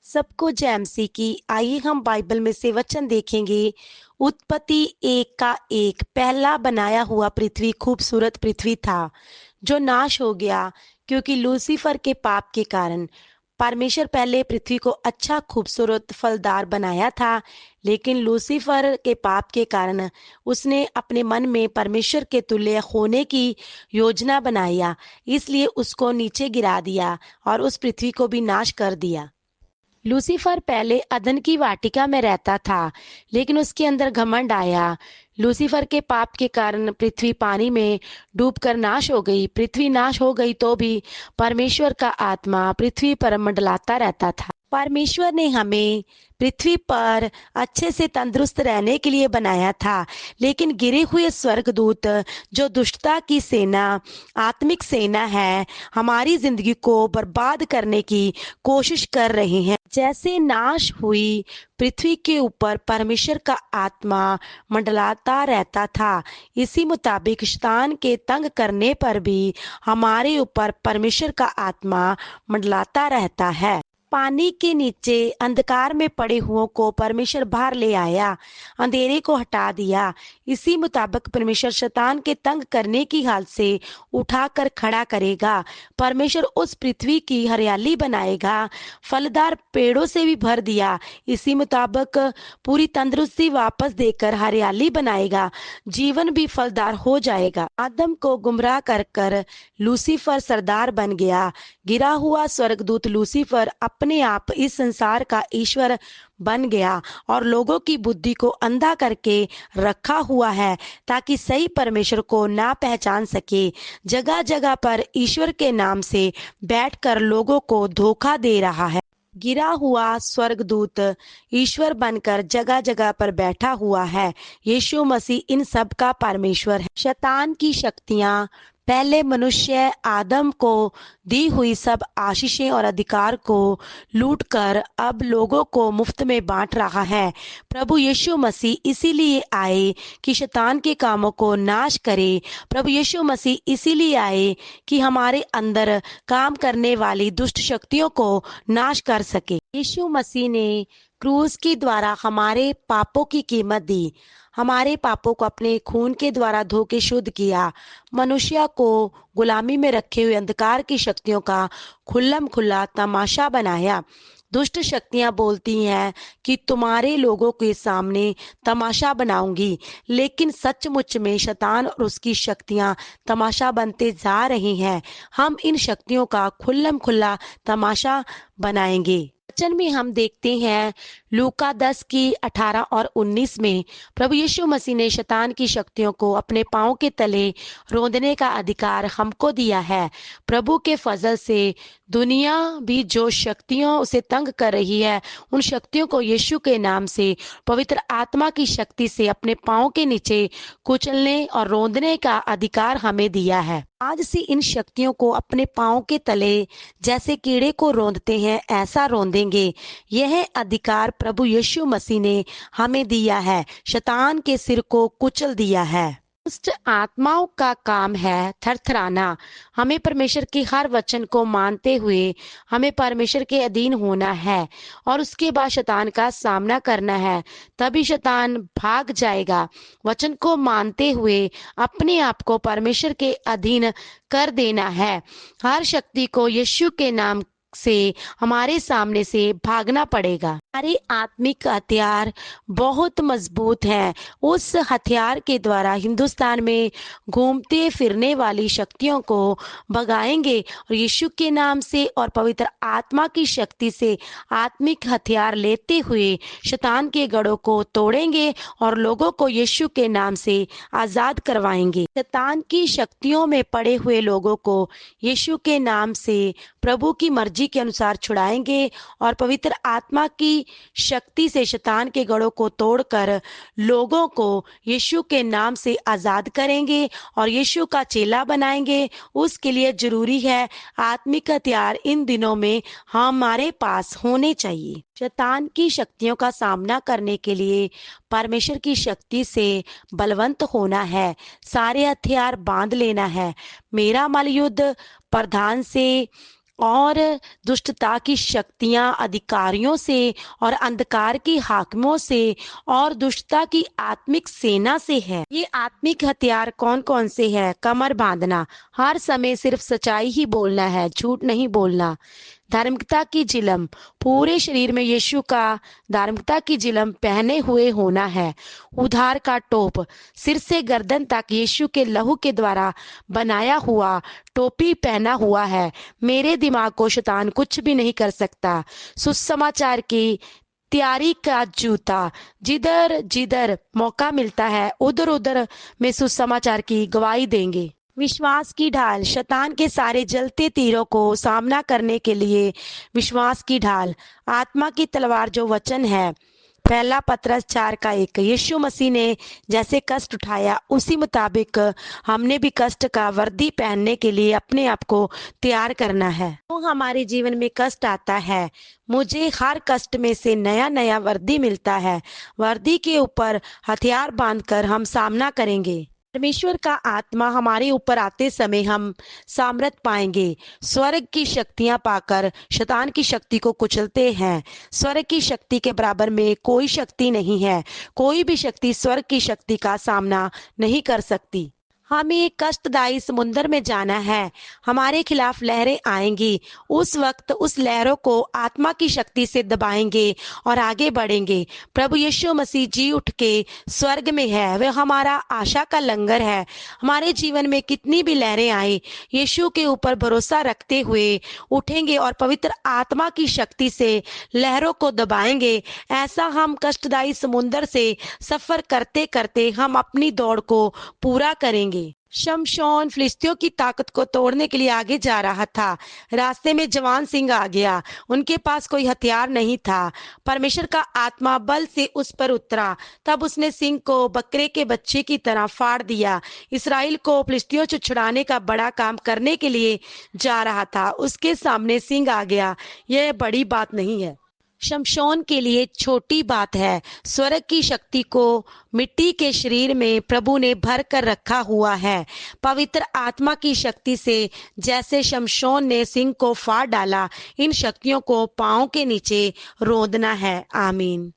सबको जय मसीह की। आइए हम बाइबल में से वचन देखेंगे। उत्पत्ति 1 पहला बनाया हुआ पृथ्वी खूबसूरत पृथ्वी था जो नाश हो गया क्योंकि लूसीफर के पाप के कारण। परमेश्वर पहले पृथ्वी को अच्छा खूबसूरत फलदार बनाया था, लेकिन लूसीफर के पाप के कारण उसने अपने मन में परमेश्वर के तुल्य होने की योजना बनाया, इसलिए उसको नीचे गिरा दिया और उस पृथ्वी को भी नाश कर दिया। लूसीफर पहले अदन की वाटिका में रहता था, लेकिन उसके अंदर घमंड आया। लूसीफर के पाप के कारण पृथ्वी पानी में डूबकर नाश हो गई। पृथ्वी नाश हो गई तो भी परमेश्वर का आत्मा पृथ्वी पर मंडलाता रहता था। परमेश्वर ने हमें पृथ्वी पर अच्छे से तंदुरुस्त रहने के लिए बनाया था, लेकिन गिरे हुए स्वर्गदूत जो दुष्टता की सेना, आत्मिक सेना है, हमारी जिंदगी को बर्बाद करने की कोशिश कर रहे हैं। जैसे नाश हुई पृथ्वी के ऊपर परमेश्वर का आत्मा मंडलाता रहता था, इसी मुताबिक शैतान के तंग करने पर भी हमारे ऊपर परमेश्वर का आत्मा मंडलाता रहता है। पानी के नीचे अंधकार में पड़े हुओं को परमेश्वर बाहर ले आया, अंधेरे को हटा दिया। इसी मुताबिक परमेश्वर शैतान के तंग करने की हालत से उठाकर खड़ा करेगा। परमेश्वर उस पृथ्वी की हरियाली बनाएगा, फलदार पेड़ों से भी भर दिया। इसी मुताबिक पूरी तंदुरुस्ती वापस देकर हरियाली बनाएगा, जीवन भी फलदार हो जाएगा। आदम को गुमराह कर कर लूसीफर सरदार बन गया। गिरा हुआ स्वर्गदूत लूसीफर अपने आप इस संसार का ईश्वर बन गया और लोगों की बुद्धि को अंधा करके रखा हुआ है ताकि सही परमेश्वर को ना पहचान सके। जगह जगह पर ईश्वर के नाम से बैठकर लोगों को धोखा दे रहा है। गिरा हुआ स्वर्गदूत ईश्वर बनकर जगह जगह पर बैठा हुआ है। यीशु मसीह इन सब का परमेश्वर है। शैतान की शक्तियां पहले मनुष्य आदम को दी हुई सब आशीषें और अधिकार को लूटकर अब लोगों को मुफ्त में बांट रहा है। प्रभु यीशु मसीह इसीलिए आए कि शैतान के कामों को नाश करे। प्रभु यीशु मसीह इसीलिए आए कि हमारे अंदर काम करने वाली दुष्ट शक्तियों को नाश कर सके। यीशु मसीह ने क्रूस के द्वारा हमारे पापों की कीमत दी, हमारे पापों को अपने खून के द्वारा धो के शुद्ध किया। मनुष्य को गुलामी में रखे हुए अंधकार की शक्तियों का खुल्लम खुल्ला तमाशा बनाया। दुष्ट शक्तियां बोलती हैं कि तुम्हारे लोगों के सामने तमाशा बनाऊंगी, लेकिन सचमुच में शैतान और उसकी शक्तियां तमाशा बनते जा रही हैं। हम इन शक्तियों का खुल्लम खुल्ला तमाशा बनाएंगे। वचन में हम देखते हैं लूका 10 की 18 और 19 में प्रभु यीशु मसीह ने शैतान की शक्तियों को अपने पांव के तले रौंदने का अधिकार हमको दिया है। प्रभु के फजल से दुनिया भी जो शक्तियों उसे तंग कर रही है, उन शक्तियों को यीशु के नाम से पवित्र आत्मा की शक्ति से अपने पांव के नीचे कुचलने और रौंदने का अधिकार हमें दिया है। आज से इन शक्तियों को अपने पांव के तले जैसे कीड़े को रौंदते हैं ऐसा रौंदेंगे। यह अधिकार प्रभु यीशु मसीह ने हमें दिया है, शैतान के सिर को कुचल दिया है। दुष्ट आत्माओं का काम है थरथराना। हमें परमेश्वर के हर वचन को मानते हुए हमें परमेश्वर के अधीन होना है और उसके बाद शैतान का सामना करना है, तभी शैतान भाग जाएगा। वचन को मानते हुए अपने आप को परमेश्वर के अधीन कर देना है। हर शक्ति को यीशु के नाम से हमारे सामने से भागना पड़ेगा। हमारे आत्मिक हथियार बहुत मजबूत हैं। उस हथियार के द्वारा हिंदुस्तान में घूमते फिरने वाली शक्तियों को भगाएंगे और यीशु के नाम से और पवित्र आत्मा की शक्ति से आत्मिक हथियार लेते हुए शैतान के गढ़ों को तोड़ेंगे और लोगों को यीशु के नाम से आजाद करवाएंगे। शैतान की शक्तियों में पड़े हुए लोगों को यीशु के नाम से प्रभु की मर्जी के अनुसार छुड़ाएंगे और पवित्र आत्मा की शक्ति से शैतान के गढ़ों को तोड़कर लोगों को यीशु के नाम से आजाद करेंगे और यीशु का चेला बनाएंगे। उसके लिए जरूरी है आत्मिक हथियार इन दिनों में हमारे पास होने चाहिए। शैतान की शक्तियों का सामना करने के लिए परमेश्वर की शक्ति से बलवंत होना है, सारे हथियार बांध लेना है। मेरा मल युद्ध प्रधान से और दुष्टता की शक्तियां अधिकारियों से और अंधकार की हाकिमों से और दुष्टता की आत्मिक सेना से है। ये आत्मिक हथियार कौन कौन से हैं? कमर बांधना, हर समय सिर्फ सच्चाई ही बोलना है, झूठ नहीं बोलना। धार्मिकता की जिलम, पूरे शरीर में यीशु का धार्मिकता की जिलम पहने हुए होना है। उद्धार का टोप, सिर से गर्दन तक यीशु के लहू के द्वारा बनाया हुआ टोपी पहना हुआ है। मेरे दिमाग को शैतान कुछ भी नहीं कर सकता। सुसमाचार की तैयारी का जूता, जिधर जिधर मौका मिलता है उधर उधर में सुसमाचार की गवाही देंगे। विश्वास की ढाल, शैतान के सारे जलते तीरों को सामना करने के लिए विश्वास की ढाल, आत्मा की तलवार जो वचन है। पहला पतरस 4:1। यीशु मसीह ने जैसे कष्ट उठाया उसी मुताबिक हमने भी कष्ट का वर्दी पहनने के लिए अपने आप को तैयार करना है। तो हमारे जीवन में कष्ट आता है, मुझे हर कष्ट में से नया नया वर्दी मिलता है। वर्दी के ऊपर हथियार बांधकर हम सामना करेंगे। परमेश्वर का आत्मा हमारे ऊपर आते समय हम सामर्थ पाएंगे। स्वर्ग की शक्तियां पाकर शैतान की शक्ति को कुचलते हैं। स्वर्ग की शक्ति के बराबर में कोई शक्ति नहीं है। कोई भी शक्ति स्वर्ग की शक्ति का सामना नहीं कर सकती। हमें एक कष्टदायी समुद्र में जाना है। हमारे खिलाफ लहरें आएंगी। उस वक्त उस लहरों को आत्मा की शक्ति से दबाएंगे और आगे बढ़ेंगे। प्रभु यीशु मसीह जी उठ के स्वर्ग में है, वह हमारा आशा का लंगर है। हमारे जीवन में कितनी भी लहरें आए, यीशु के ऊपर भरोसा रखते हुए उठेंगे और पवित्र आत्मा की शक्ति से लहरों को दबाएंगे। ऐसा हम कष्टदायी समुद्र से सफर करते करते हम अपनी दौड़ को पूरा करेंगे। शमशोन फिलिस्तियों की ताकत को तोड़ने के लिए आगे जा रहा था। रास्ते में जवान सिंह आ गया। उनके पास कोई हथियार नहीं था। परमेश्वर का आत्मा बल से उस पर उतरा। तब उसने सिंह को बकरे के बच्चे की तरह फाड़ दिया। इस्राएल को फिलिस्तियों से छुड़ाने का बड़ा काम करने के लिए जा रहा था। उसके सामने सिंह आ गया। यह बड़ी बात नहीं है, शमशोन के लिए छोटी बात है। स्वर्ग की शक्ति को मिट्टी के शरीर में प्रभु ने भर कर रखा हुआ है। पवित्र आत्मा की शक्ति से जैसे शमशोन ने सिंह को फाड़ डाला, इन शक्तियों को पांव के नीचे रौंदना है। आमीन।